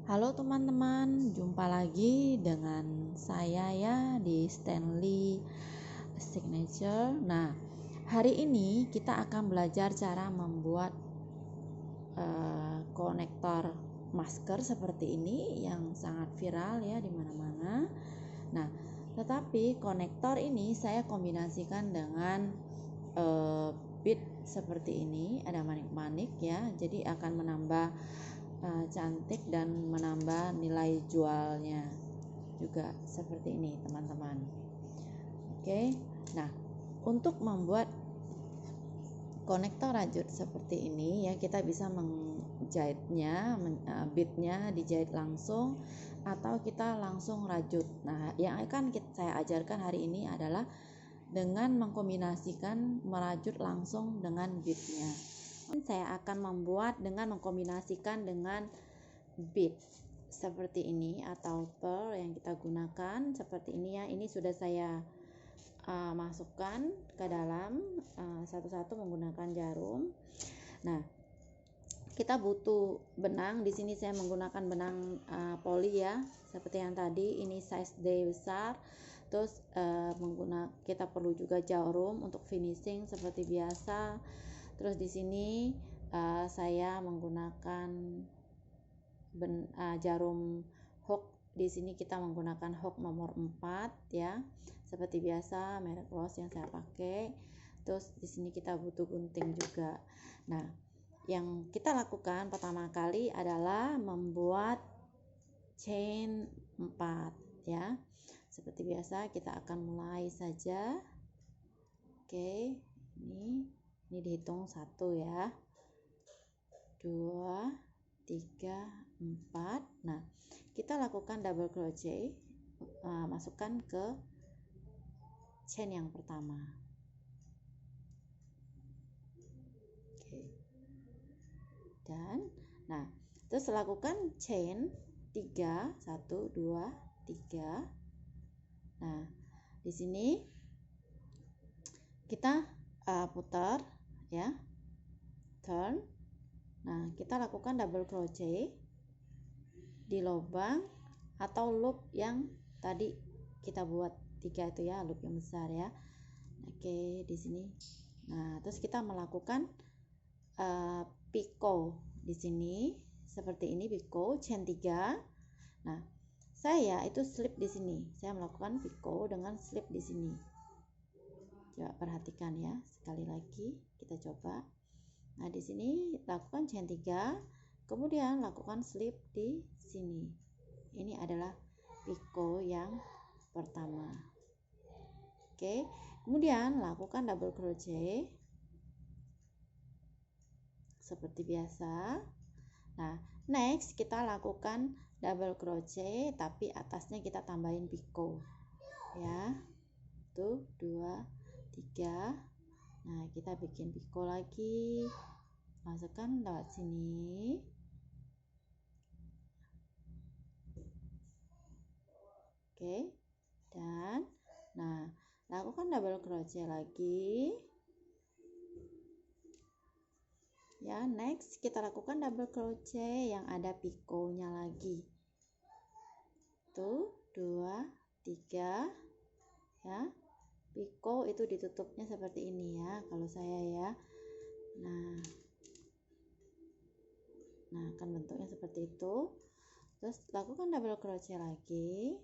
Halo teman-teman, jumpa lagi dengan saya ya di Stanley Signature. Nah, hari ini kita akan belajar cara membuat konektor masker seperti ini yang sangat viral ya di mana-mana. Nah, tetapi konektor ini saya kombinasikan dengan bead seperti ini, ada manik-manik ya, jadi akan menambah cantik dan menambah nilai jualnya juga seperti ini teman-teman. Oke, nah untuk membuat konektor rajut seperti ini ya, kita bisa menjahitnya, beadnya dijahit langsung atau kita langsung rajut. Nah, yang akan saya ajarkan hari ini adalah dengan mengkombinasikan merajut langsung dengan beadnya. Saya akan membuat dengan mengkombinasikan dengan bead seperti ini atau pearl yang kita gunakan seperti ini ya. Ini sudah saya masukkan ke dalam satu-satu menggunakan jarum. Nah, kita butuh benang. Di sini saya menggunakan benang poli ya, seperti yang tadi. Ini size D besar. Terus kita perlu juga jarum untuk finishing seperti biasa. Terus di sini saya menggunakan jarum hook. Di sini kita menggunakan hook nomor 4 ya, seperti biasa merek Ross yang saya pakai. Terus di sini kita butuh gunting juga. Nah, yang kita lakukan pertama kali adalah membuat chain 4 ya. Seperti biasa kita akan mulai saja. Oke, ini dihitung 1 ya, 2, 3, 4. Nah, kita lakukan double crochet, masukkan ke chain yang pertama. Oke. Dan nah, terus lakukan chain 3, 1, 2, 3. Nah, di sini kita putar ya, turn. Nah, kita lakukan double crochet di lubang atau loop yang tadi kita buat 3 itu ya, loop yang besar ya. Oke, di sini. Nah, terus kita melakukan picot di sini seperti ini, picot chain 3. Nah, saya itu slip di sini. Saya melakukan picot dengan slip di sini. Coba perhatikan ya, sekali lagi kita coba. Nah, di sini lakukan chain 3, kemudian lakukan slip di sini. Ini adalah picot yang pertama. Oke, kemudian lakukan double crochet seperti biasa. Nah, next kita lakukan double crochet tapi atasnya kita tambahin picot ya. Tuh, 2, 3. Nah, kita bikin picot lagi, masukkan lewat sini. Oke, dan nah, lakukan double crochet lagi ya. Next kita lakukan double crochet yang ada picotnya lagi. Tuh, 2, 3 ya. Picot itu ditutupnya seperti ini ya kalau saya ya. Nah, kan bentuknya seperti itu. Terus lakukan double crochet lagi.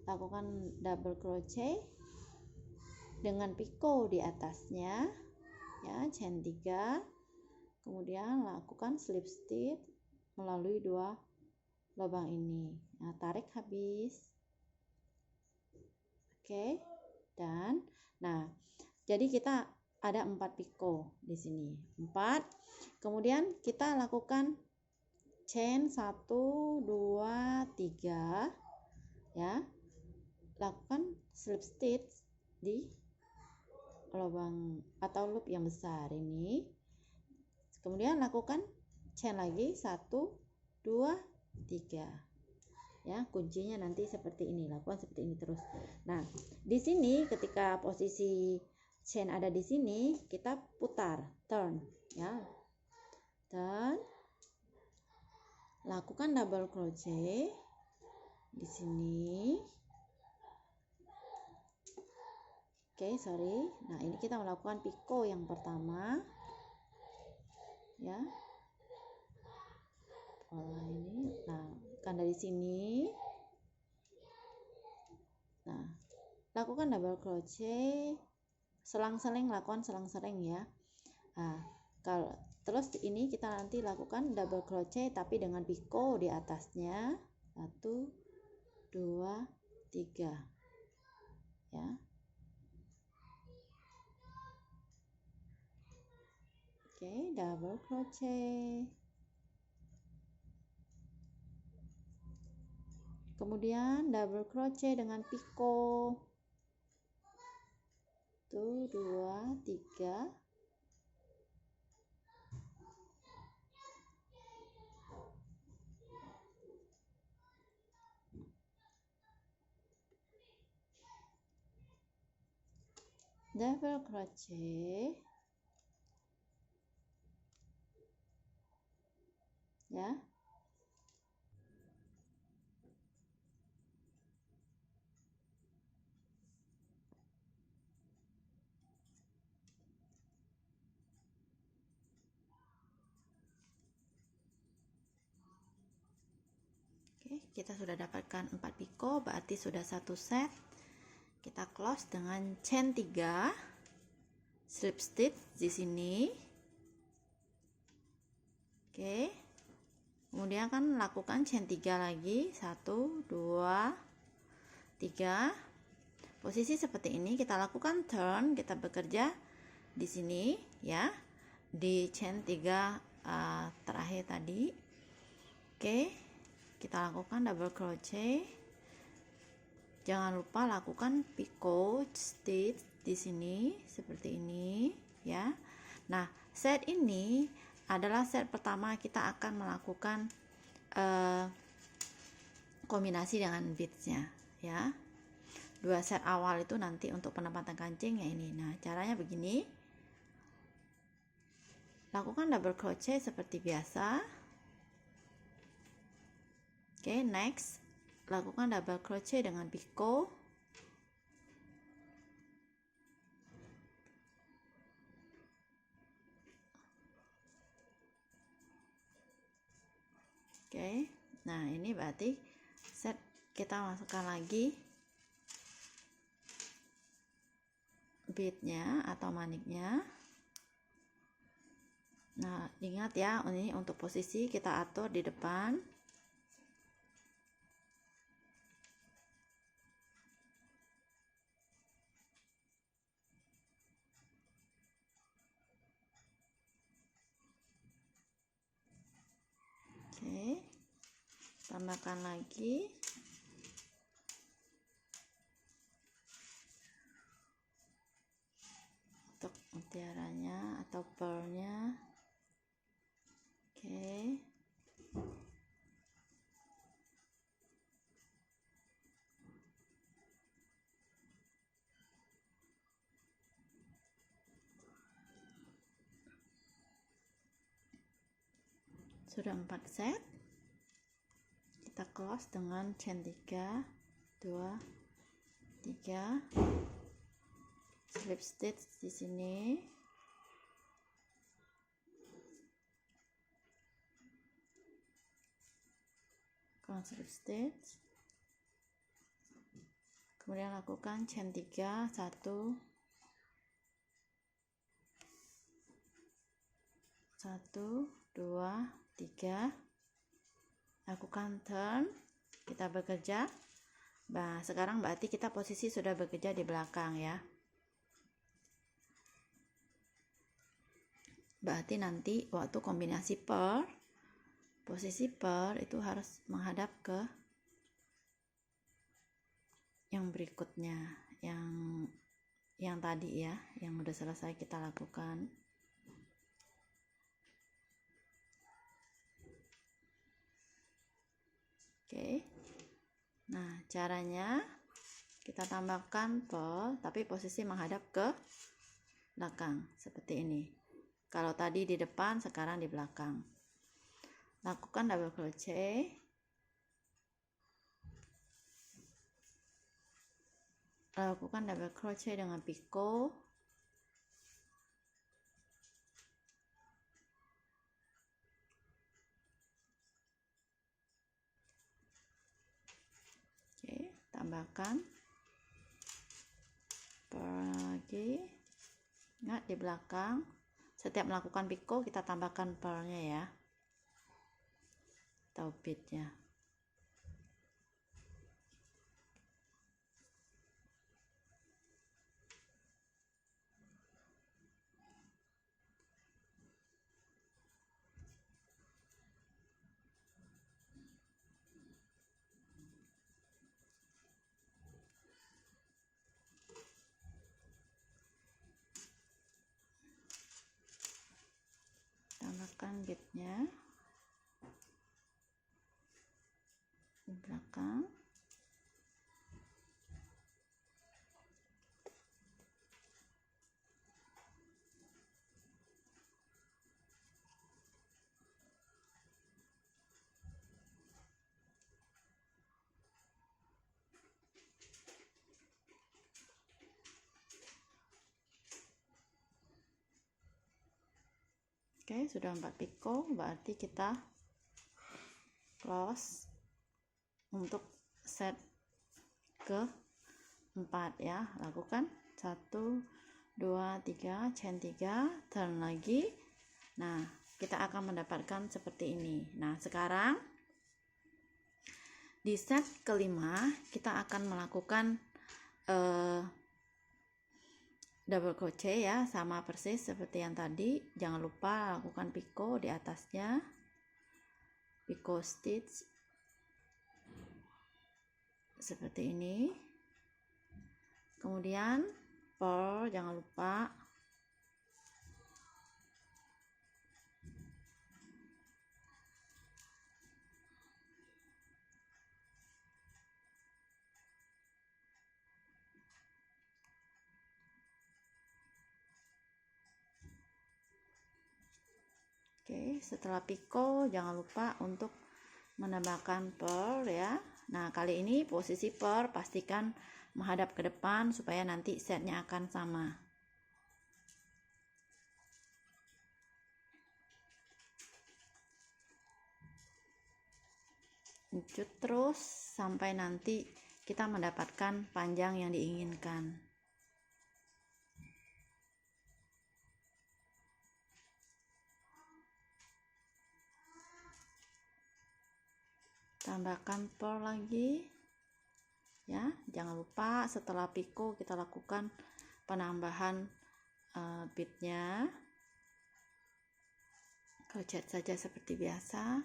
Lakukan double crochet dengan picot di atasnya ya, chain 3. Kemudian lakukan slip stitch melalui 2 lubang ini. Nah, tarik habis. Oke, dan nah, jadi kita ada 4 picot di sini. 4. Kemudian kita lakukan chain 1, 2, 3 ya. Lakukan slip stitch di lubang atau loop yang besar ini. Kemudian lakukan chain lagi 1, 2, 3. ya. Kuncinya nanti seperti ini, lakukan seperti ini terus. Nah, di sini ketika posisi chain ada di sini, kita putar, turn, ya. Turn, lakukan double crochet di sini. Oke, sorry. Nah, ini kita melakukan picot yang pertama, ya. Pola ini, nah, kan dari sini. Nah, lakukan double crochet, selang-seling, lakukan selang-seling ya. Nah, kalau terus ini kita nanti lakukan double crochet tapi dengan picot di atasnya. 1 2 3, ya. Oke, double crochet. Kemudian double crochet dengan picot. 1 2 3. Double crochet, ya. Oke, kita sudah dapatkan 4 picot, berarti sudah satu set. Kita close dengan chain 3, slip stitch di sini. Oke. Kemudian kan lakukan chain 3 lagi, 1 2 3. Posisi seperti ini kita lakukan turn, kita bekerja di sini ya, di chain 3 terakhir tadi. Oke. Kita lakukan double crochet. Jangan lupa lakukan picot stitch di sini seperti ini ya. Nah, set ini adalah set pertama kita akan melakukan kombinasi dengan beadsnya ya. 2 set awal itu nanti untuk penempatan kancing ya ini. Nah, caranya begini. Lakukan double crochet seperti biasa. Oke, next. Lakukan double crochet dengan picot. Oke, nah ini berarti set kita masukkan lagi beadnya atau maniknya. Nah, ingat ya, ini untuk posisi kita atur di depan. Oke, tambahkan lagi. Untuk mutiaranya atau pearlnya. Oke. Sudah 4 set. Kita close dengan chain 3 2 3, slip stitch di sini. Slip stitch, kemudian lakukan chain 3 1 1 2 3, lakukan turn, kita bekerja. Nah, sekarang berarti kita posisi sudah bekerja di belakang ya. Berarti nanti waktu kombinasi pearl, posisi pearl itu harus menghadap ke yang berikutnya, yang tadi ya, yang udah selesai kita lakukan. Oke. Nah, caranya kita tambahkan pearl tapi posisi menghadap ke belakang seperti ini. Kalau tadi di depan, sekarang di belakang. Lakukan double crochet. Lakukan double crochet dengan picot. Oke, tambahkan pearl lagi. Ingat di belakang, setiap melakukan picot kita tambahkan pearlnya ya, atau beadnya. Tambahkan beadnya di belakang. Oke, sudah 4 picot, berarti kita close untuk set ke 4 ya. Lakukan 1 2 3, chain 3, turn lagi. Nah, kita akan mendapatkan seperti ini. Nah, sekarang di set kelima kita akan melakukan double crochet ya, sama persis seperti yang tadi. Jangan lupa lakukan picot di atasnya, picot stitch seperti ini. Kemudian pearl jangan lupa. Oke, setelah picot jangan lupa untuk menambahkan pearl ya. Nah, kali ini posisi pearl pastikan menghadap ke depan supaya nanti setnya akan sama. Lanjut terus sampai nanti kita mendapatkan panjang yang diinginkan. Tambahkan pearl lagi ya, jangan lupa setelah picot kita lakukan penambahan beadnya. Crochet saja seperti biasa.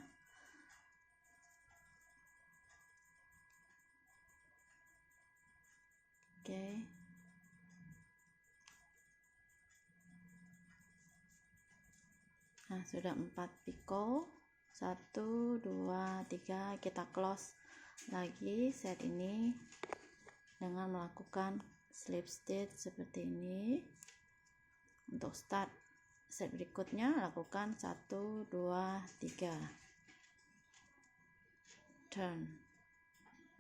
Oke. Nah, sudah 4 picot. 1 2 3, kita close lagi set ini dengan melakukan slip stitch seperti ini. Untuk start set berikutnya lakukan 1 2 3, turn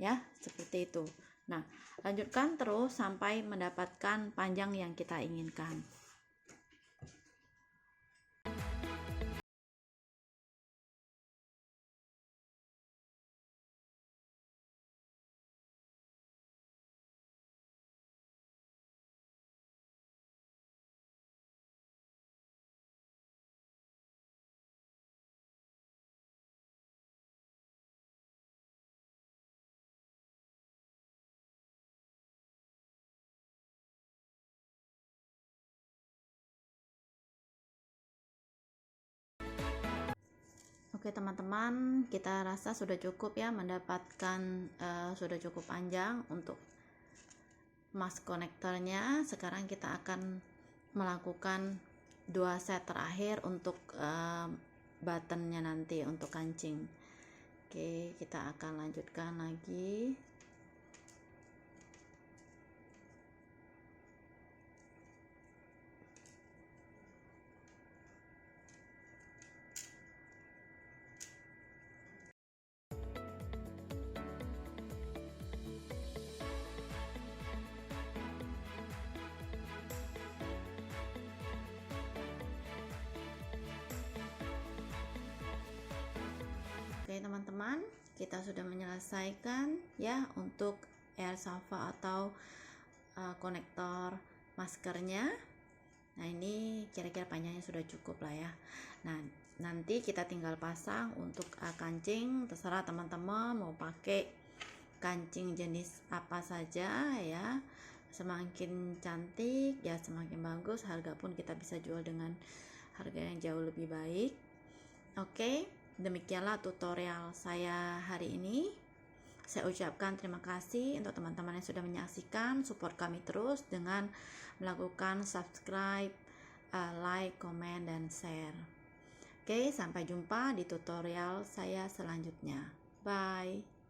ya, seperti itu. Nah, lanjutkan terus sampai mendapatkan panjang yang kita inginkan. Oke teman-teman, kita rasa sudah cukup ya, mendapatkan sudah cukup panjang untuk mask konektornya. Sekarang kita akan melakukan 2 set terakhir untuk buttonnya nanti untuk kancing. Oke, kita akan lanjutkan lagi. teman-teman, kita sudah menyelesaikan ya untuk air salva atau konektor maskernya. Nah, ini kira-kira panjangnya sudah cukup lah ya. Nah, nanti kita tinggal pasang untuk kancing, terserah teman-teman mau pakai kancing jenis apa saja ya. Semakin cantik ya semakin bagus, harga pun kita bisa jual dengan harga yang jauh lebih baik. Oke, demikianlah tutorial saya hari ini. Saya ucapkan terima kasih untuk teman-teman yang sudah menyaksikan. Support kami terus dengan melakukan subscribe, like, komen, dan share. Oke, sampai jumpa di tutorial saya selanjutnya. Bye.